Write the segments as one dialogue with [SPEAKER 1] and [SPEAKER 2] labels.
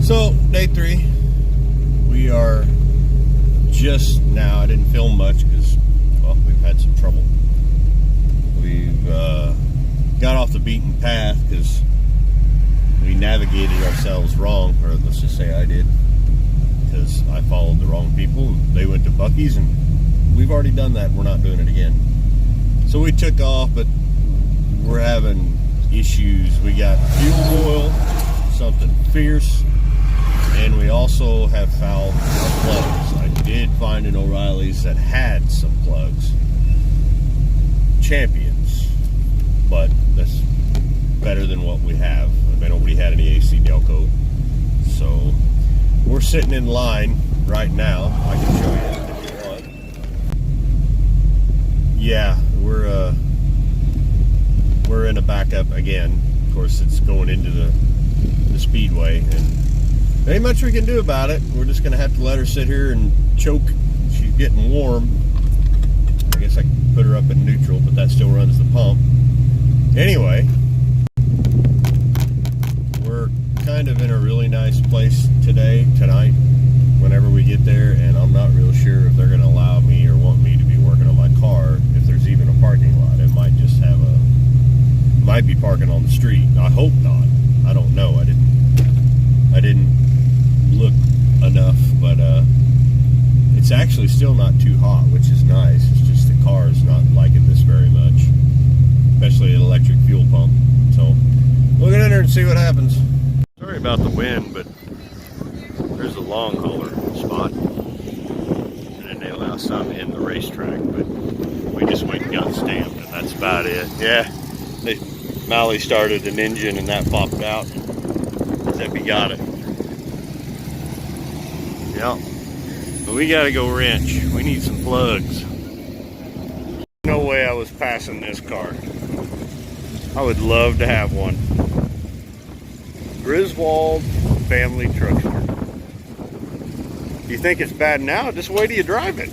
[SPEAKER 1] So, day 3. We are just now, I didn't film much because, well, we've had some trouble. We've got off the beaten path because we navigated ourselves wrong, or let's just say I did, because I followed the wrong people. They went to Buc-ee's, and we've already done that. We're not doing it again. So we took off, but we're having issues. We got fuel oil, something fierce, and we also have fouled our plugs. I did find an O'Reilly's that had some plugs. Champions, but that's better than what we have. I mean, nobody had any AC Delco. So we're sitting in line right now. I can show you if you want. Yeah, we're in a backup again. Of course, it's going into the speedway, and there ain't much we can do about it. We're just gonna have to let her sit here and choke. She's getting warm. I guess I can put her up in neutral, but that still runs the pump. Anyway, we're kind of in a really nice place tonight, whenever we get there, and I'm not real sure if they're gonna allow me or want me to be working on my car, if there's even a parking lot. It might just have might be parking on the street. I hope not. I don't know. I didn't look enough, but it's actually still not too hot, which is nice. It's just the car is not liking this very much, especially an electric fuel pump. So we'll get in there and see what happens. Sorry about the wind, but there's a long hauler spot, and then they allow some in the racetrack, but we just went and got stamped, and that's about it. Yeah, Mally started an engine, and that popped out. He got it. Yeah, but we gotta go wrench. We need some plugs. No way I was passing this car. I would love to have one. Griswold family truckster. You think it's bad now? Just wait till you drive it.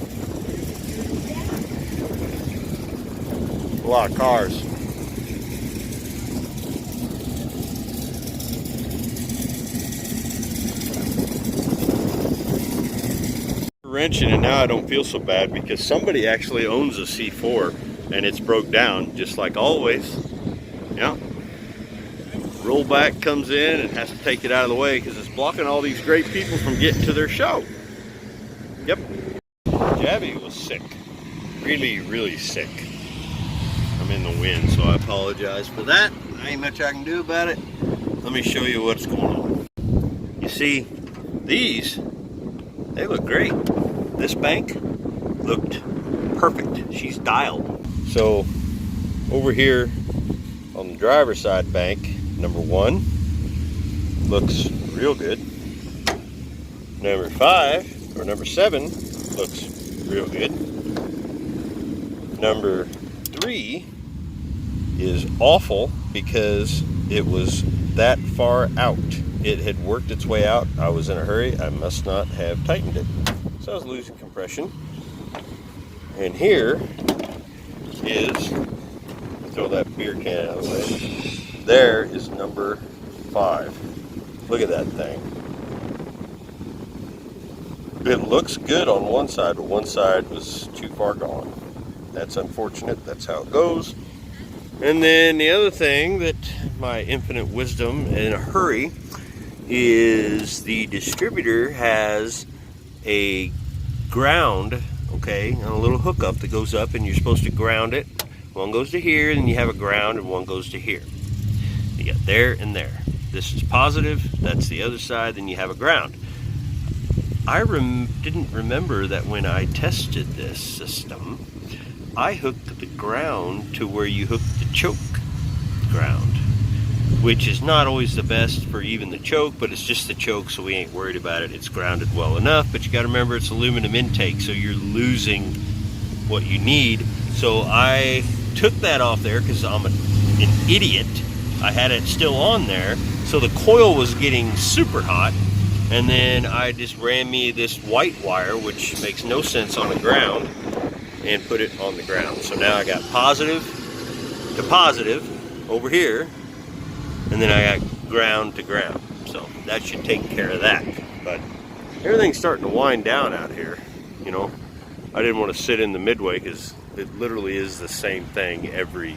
[SPEAKER 1] A lot of cars. Wrenching, and now I don't feel so bad because somebody actually owns a C4 and it's broke down just like always. Yeah, rollback comes in and has to take it out of the way because it's blocking all these great people from getting to their show. Yep, Javy was sick, really sick. I'm in the wind, so I apologize for that. Ain't much I can do about it. Let me show you what's going on. You see, these, they look great. This bank looked perfect. She's dialed. So over here on the driver's side bank, number 1 looks real good. Number 5 or number 7 looks real good. Number 3 is awful because it was that far out. It had worked its way out. I was in a hurry. I must not have tightened it. So I was losing compression. And here is, throw that beer can out of the way. There is number 5. Look at that thing. It looks good on one side, but one side was too far gone. That's unfortunate. That's how it goes. And then the other thing that my infinite wisdom in a hurry is the distributor has a ground, okay, and a little hookup that goes up, and you're supposed to ground it. One goes to here, and you have a ground, and one goes to here. You got there and there. This is positive, that's the other side, then you have a ground. I didn't remember that when I tested this system, I hooked the ground to where you hook the choke ground, which is not always the best for even the choke, but it's just the choke, so we ain't worried about it. It's grounded well enough, but you got to remember it's aluminum intake, so you're losing what you need. So I took that off there because I'm an idiot. I had it still on there, so the coil was getting super hot, and then I just ran me this white wire, which makes no sense on the ground, and put it on the ground. So now I got positive to positive over here, and then I got ground to ground. So that should take care of that. But everything's starting to wind down out here. You know, I didn't want to sit in the midway because it literally is the same thing every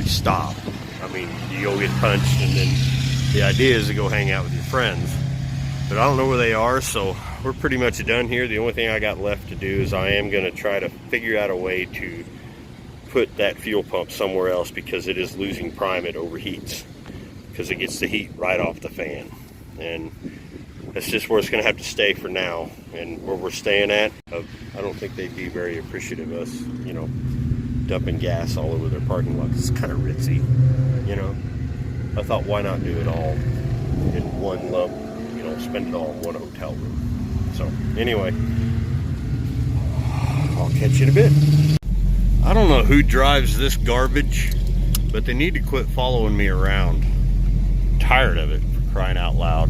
[SPEAKER 1] stop. I mean, you go get punched and then the idea is to go hang out with your friends. But I don't know where they are, so we're pretty much done here. The only thing I got left to do is I am going to try to figure out a way to put that fuel pump somewhere else because it is losing prime. It overheats because it gets the heat right off the fan. And that's just where it's going to have to stay for now. And where we're staying at, I don't think they'd be very appreciative of us, you know, dumping gas all over their parking lot. It's kind of ritzy, you know. I thought, why not do it all in one lump, you know, spend it all in one hotel room. So anyway, I'll catch you in a bit. I don't know who drives this garbage, but they need to quit following me around. I'm tired of it, for crying out loud.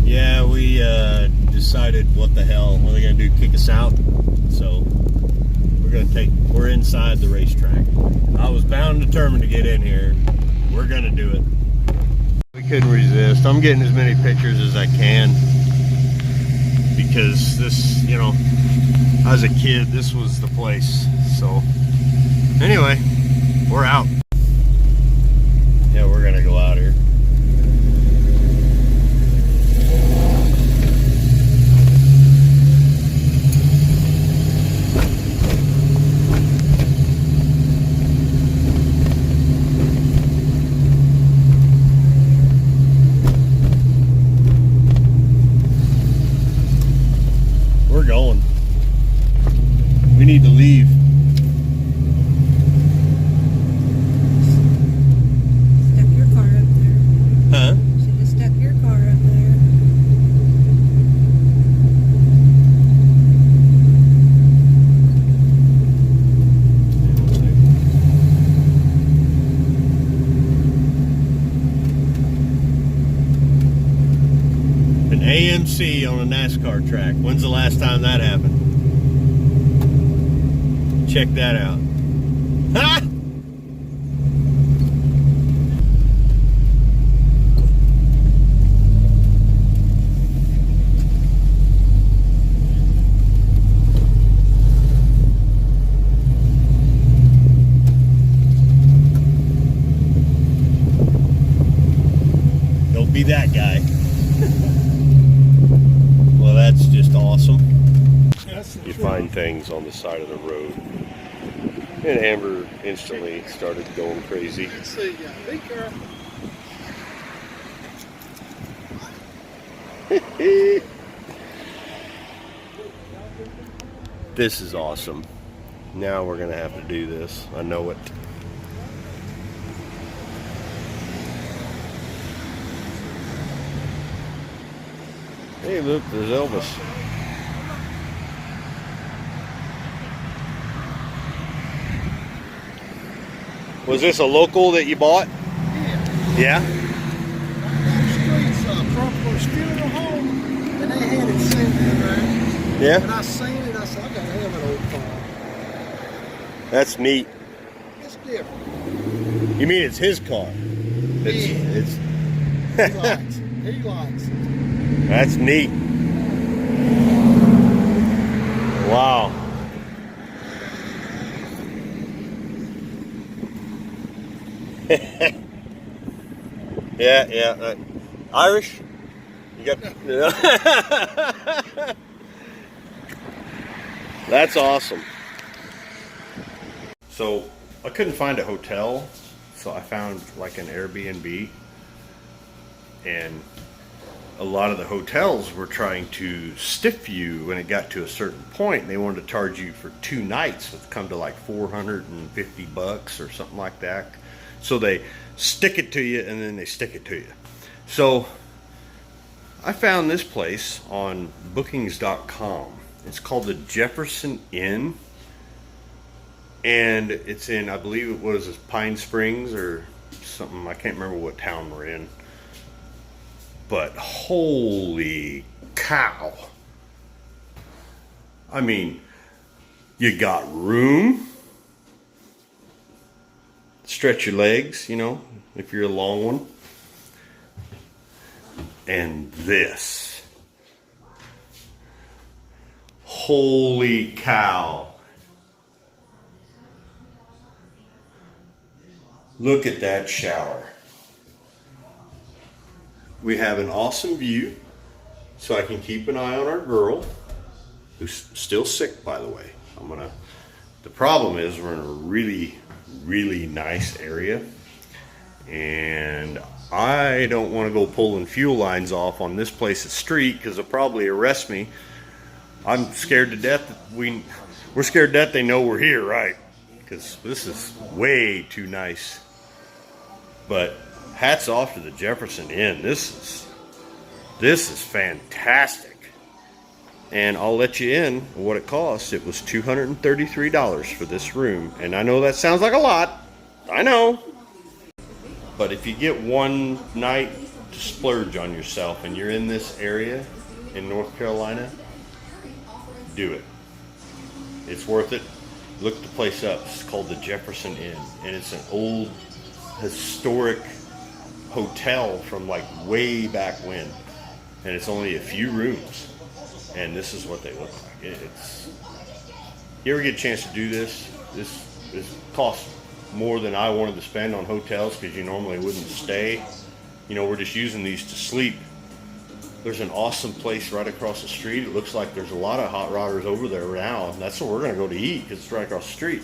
[SPEAKER 1] Yeah, we decided what the hell, what are they gonna do, kick us out? So we're inside the racetrack. I was bound and determined to get in here. We're gonna do it. We couldn't resist. I'm getting as many pictures as I can because this, you know, as a kid, this was the place. So anyway, we're out. Yeah, we're gonna go out here. We're going. We need to leave.
[SPEAKER 2] Stuck your car up there.
[SPEAKER 1] Huh?
[SPEAKER 2] Should have stuck your car up there.
[SPEAKER 1] An AMC on a NASCAR track. When's the last time that happened? Check that out. Ha! Don't be that guy. Well, that's just awesome. You find things on the side of the road. And Amber instantly started going crazy.
[SPEAKER 3] See ya. Be careful.
[SPEAKER 1] This is awesome. Now we're gonna have to do this. I know it. Hey, look, there's Elvis. Was this a local that you bought?
[SPEAKER 3] Yeah.
[SPEAKER 1] Yeah?
[SPEAKER 3] Streets, Trump was still at home, and they had it sent in there.
[SPEAKER 1] Yeah?
[SPEAKER 3] And I seen it, I said, I gotta have an old car.
[SPEAKER 1] That's neat.
[SPEAKER 3] It's different.
[SPEAKER 1] You mean it's his car? It's
[SPEAKER 3] He likes it. He likes it.
[SPEAKER 1] That's neat. Wow. Yeah. Irish? You got. That's awesome. So I couldn't find a hotel, so I found like an Airbnb, and a lot of the hotels were trying to stiff you when it got to a certain point. They wanted to charge you for 2 nights, which come to like $450 or something like that. So they stick it to you and then they stick it to you. So I found this place on bookings.com. It's called the Jefferson Inn, and it's in, I believe it was Pine Springs or something. I can't remember what town we're in. But holy cow. I mean, you got room. Stretch your legs, you know, if you're a long one. And this. Holy cow. Look at that shower. We have an awesome view, so I can keep an eye on our girl, who's still sick, by the way. The problem is we're in a really, really nice area, and I don't want to go pulling fuel lines off on this place's street because they'll probably arrest me. I'm scared to death that we're scared to death they know we're here, right? Because this is way too nice. But hats off to the Jefferson Inn. This is fantastic. And I'll let you in what it costs. It was $233 for this room. And I know that sounds like a lot. I know. But if you get one night to splurge on yourself and you're in this area in North Carolina, do it. It's worth it. Look the place up. It's called the Jefferson Inn. And it's an old historic hotel from like way back when. And it's only a few rooms. And this is what they look like. It's, you ever get a chance to do this? This costs more than I wanted to spend on hotels because you normally wouldn't stay. You know, we're just using these to sleep. There's an awesome place right across the street. It looks like there's a lot of hot rodders over there now. And that's where we're going to go to eat because it's right across the street.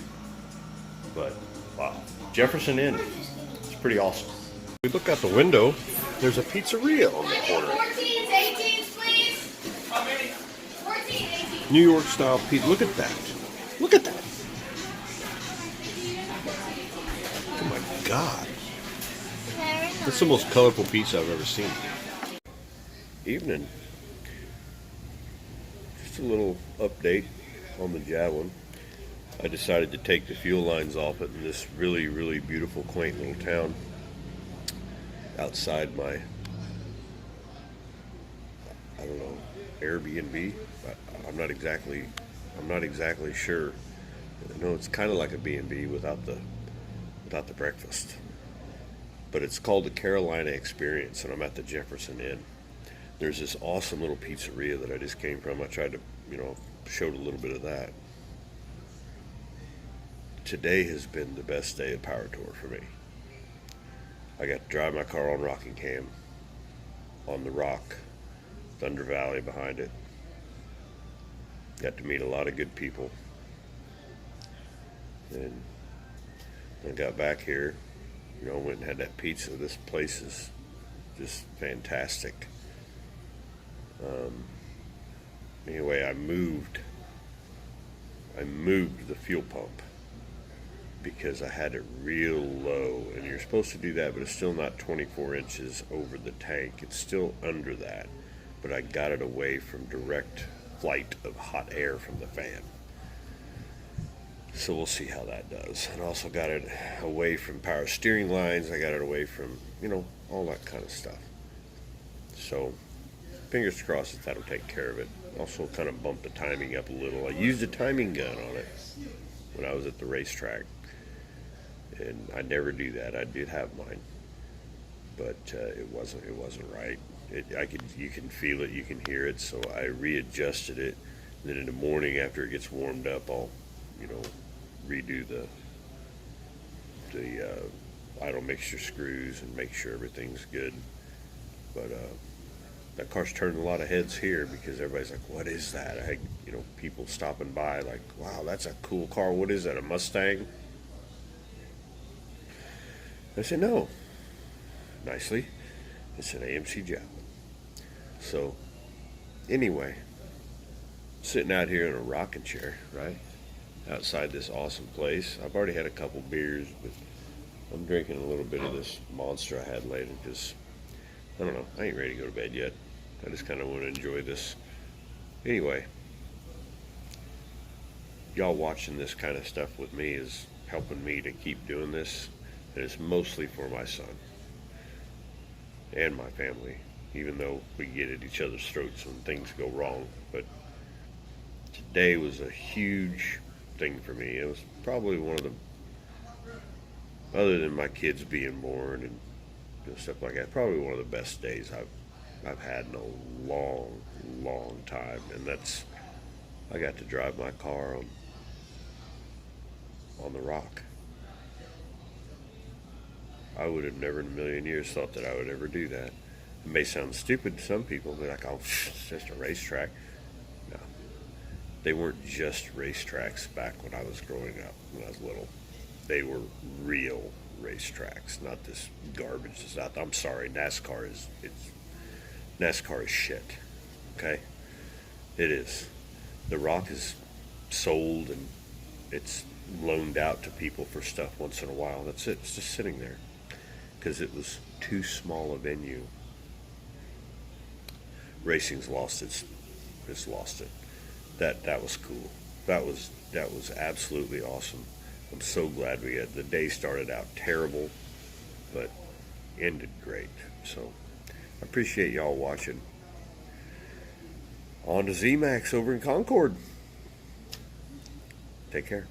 [SPEAKER 1] But, wow. Jefferson Inn. It's pretty awesome. We look out the window. There's a pizzeria on the corner.
[SPEAKER 4] 14s, 18s, please. How many? 14, 18.
[SPEAKER 1] New York style pizza. Look at that. Look at that. Oh my God. That's the most colorful pizza I've ever seen. Evening. Just a little update on the Javelin. I decided to take the fuel lines off it in this really, really beautiful, quaint little town outside my, I don't know, Airbnb. I'm not exactly sure. No, it's kind of like a B&B without the breakfast. But it's called the Carolina Experience, and I'm at the Jefferson Inn. There's this awesome little pizzeria that I just came from. I tried to, showed a little bit of that. Today has been the best day of Power Tour for me. I got to drive my car on Rockingham, on the rock, Thunder Valley behind it. Got to meet a lot of good people. And I got back here, went and had that pizza. This place is just fantastic. Anyway, I moved the fuel pump because I had it real low, and you're supposed to do that, but it's still not 24 inches over the tank. It's still under that, but I got it away from direct flight of hot air from the fan. So we'll see how that does. And also got it away from power steering lines. I got it away from, all that kind of stuff. So fingers crossed that that'll take care of it. Also kind of bumped the timing up a little. I used a timing gun on it when I was at the racetrack. And I never do that. I did have mine. But it wasn't right. You can feel it, you can hear it. So I readjusted it. And then in the morning after it gets warmed up, I'll redo the idle mixture screws and make sure everything's good. But that car's turning a lot of heads here because everybody's like, what is that? I had people stopping by like, wow, that's a cool car. What is that, a Mustang? I said, no. Nicely, it's an AMC Javelin. So anyway, sitting out here in a rocking chair, right? Outside this awesome place. I've already had a couple beers, but I'm drinking a little bit of this Monster I had later because, I don't know, I ain't ready to go to bed yet. I just kind of want to enjoy this. Anyway, y'all watching this kind of stuff with me is helping me to keep doing this, and it's mostly for my son and my family, even though we get at each other's throats when things go wrong. But today was a huge thing for me. It was probably one of the, other than my kids being born and stuff like that, probably one of the best days I've I've had in a long, long time, and I got to drive my car on the Rock. I would have never in a million years thought that I would ever do that. It may sound stupid to some people, but like, oh, it's just a racetrack. No, they weren't just racetracks back when I was growing up, when I was little. They were real racetracks, not this garbage that's out there. I'm sorry, NASCAR is shit. Okay, it is. The Rock is sold and it's loaned out to people for stuff once in a while. That's it. It's just sitting there because it was too small a venue. Racing's lost its. It's lost it. That was cool. That was absolutely awesome. I'm so glad we had. The day started out terrible, but ended great. So I appreciate y'all watching. On to Z-Max over in Concord. Take care.